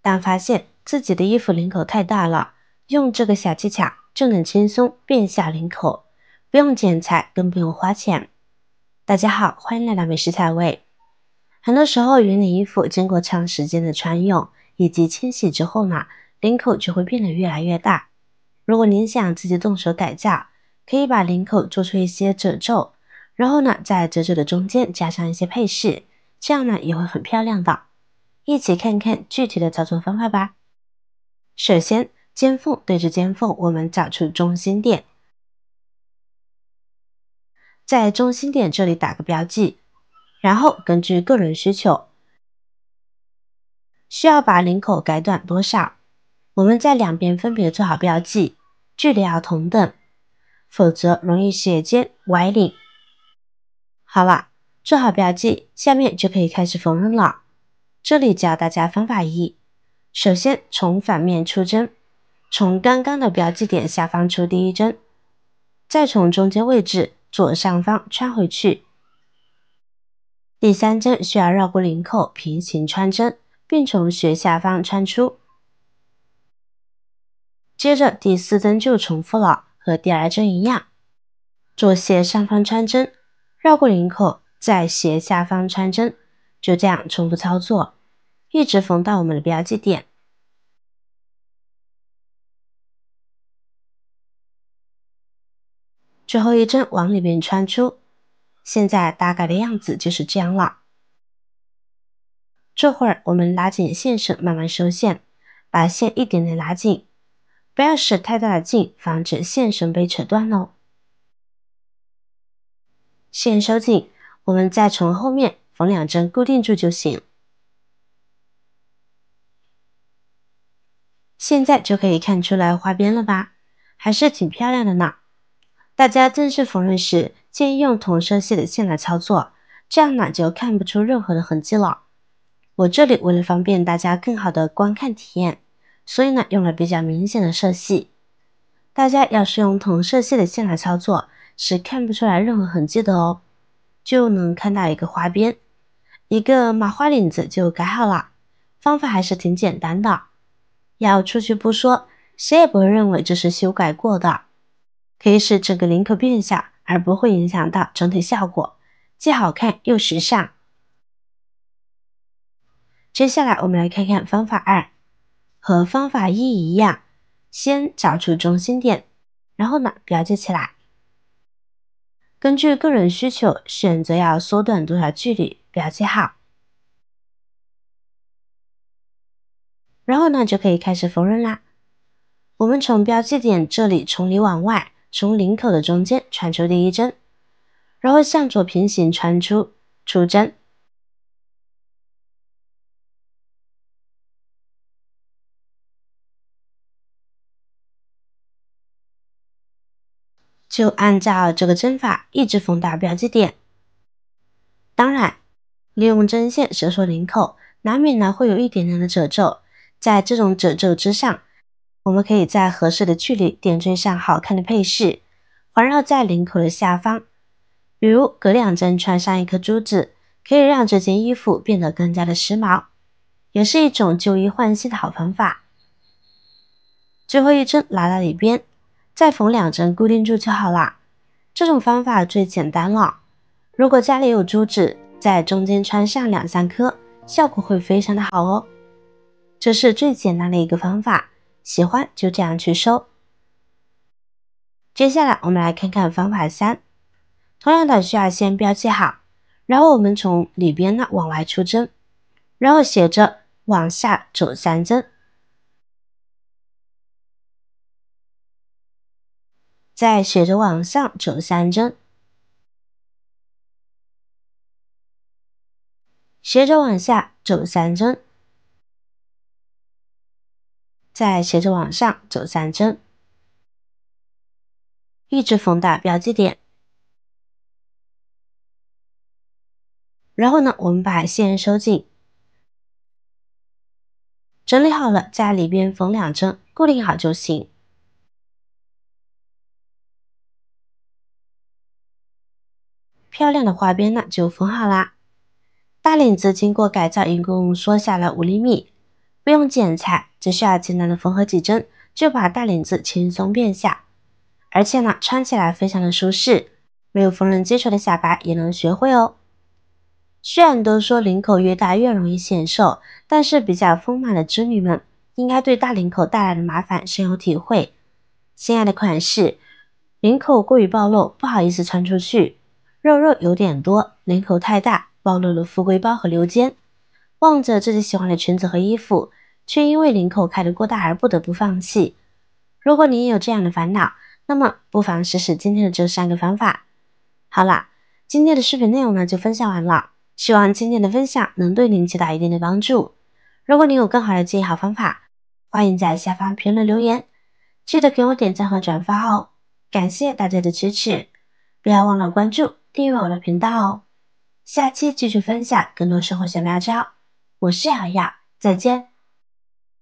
但发现自己的衣服领口太大了，用这个小技巧就能轻松变小领口，不用剪裁，更不用花钱。大家好，欢迎来到美食采味。很多时候圆领衣服经过长时间的穿用以及清洗之后呢，领口就会变得越来越大。如果您想自己动手改造，可以把领口做出一些褶皱，然后呢，在褶皱的中间加上一些配饰，这样呢也会很漂亮的。一起看看具体的操作方法吧。首先，肩缝对着肩缝，我们找出中心点，在中心点这里打个标记，然后根据个人需求，需要把领口改短多少，我们在两边分别做好标记，距离要同等，否则容易斜肩歪领。好了，做好标记，下面就可以开始缝纫了。这里教大家方法一，首先从反面出针，从刚刚的标记点下方出第一针，再从中间位置左上方穿回去。第三针需要绕过领口平行穿针，并从斜下方穿出。接着第四针就重复了，和第二针一样，左斜上方穿针，绕过领口，再斜下方穿针，就这样重复操作，一直缝到我们的标记点。最后一针往里面穿出，现在大概的样子就是这样了。这会儿我们拉紧线绳，慢慢收线，把线一点点拉紧，不要使太大的劲，防止线绳被扯断哦。线收紧，我们再从后面缝两针固定住就行。现在就可以看出来花边了吧，还是挺漂亮的呢。大家正式缝纫时，建议用同色系的线来操作，这样呢就看不出任何的痕迹了。我这里为了方便大家更好的观看体验，所以呢用了比较明显的色系。大家要是用同色系的线来操作，是看不出来任何痕迹的哦，就能看到一个花边，一个麻花领子就改好了。方法还是挺简单的，要出去不说，谁也不会认为这是修改过的。可以使整个领口变小，而不会影响到整体效果，既好看又时尚。接下来我们来看看方法二，和方法一一样，先找出中心点，然后呢标记起来。根据个人需求，选择要缩短多少距离，标记好。然后呢就可以开始缝纫啦。我们从标记点这里从里往外，从领口的中间穿出第一针，然后向左平行穿出，出针。就按照这个针法一直缝到标记点。当然，利用针线收缩领口，难免呢会有一点点的褶皱，在这种褶皱之上，我们可以在合适的距离点缀上好看的配饰，环绕在领口的下方，比如隔两针穿上一颗珠子，可以让这件衣服变得更加的时髦，也是一种旧衣换新的好方法。最后一针拉到里边，再缝两针固定住就好啦。这种方法最简单了，如果家里有珠子，在中间穿上两三颗，效果会非常的好哦。这是最简单的一个方法，喜欢就这样去收。接下来我们来看看方法三，同样的需要先标记好，然后我们从里边呢往外出针，然后斜着往下走三针，再斜着往上走三针，斜着往下走三针，再斜着往上走三针，一直缝到标记点。然后呢，我们把线收紧，整理好了，在里边缝两针，固定好就行。漂亮的花边呢就缝好啦。大领子经过改造，一共缩小了5厘米，不用剪裁，只需要简单的缝合几针，就把大领子轻松变小。而且呢，穿起来非常的舒适，没有缝纫基础的小白也能学会哦。虽然都说领口越大越容易显瘦，但是比较丰满的织女们应该对大领口带来的麻烦深有体会。心爱的款式，领口过于暴露，不好意思穿出去；肉有点多，领口太大，暴露了富贵包和溜肩。望着自己喜欢的裙子和衣服，却因为领口开得过大而不得不放弃。如果你也有这样的烦恼，那么不妨试试今天的这3个方法。好啦，今天的视频内容呢就分享完了。希望今天的分享能对您起到一定的帮助。如果您有更好的记忆好方法，欢迎在下方评论留言，记得给我点赞和转发哦。感谢大家的支持，不要忘了关注、订阅我的频道哦。下期继续分享更多生活小妙招，我是瑶瑶，再见。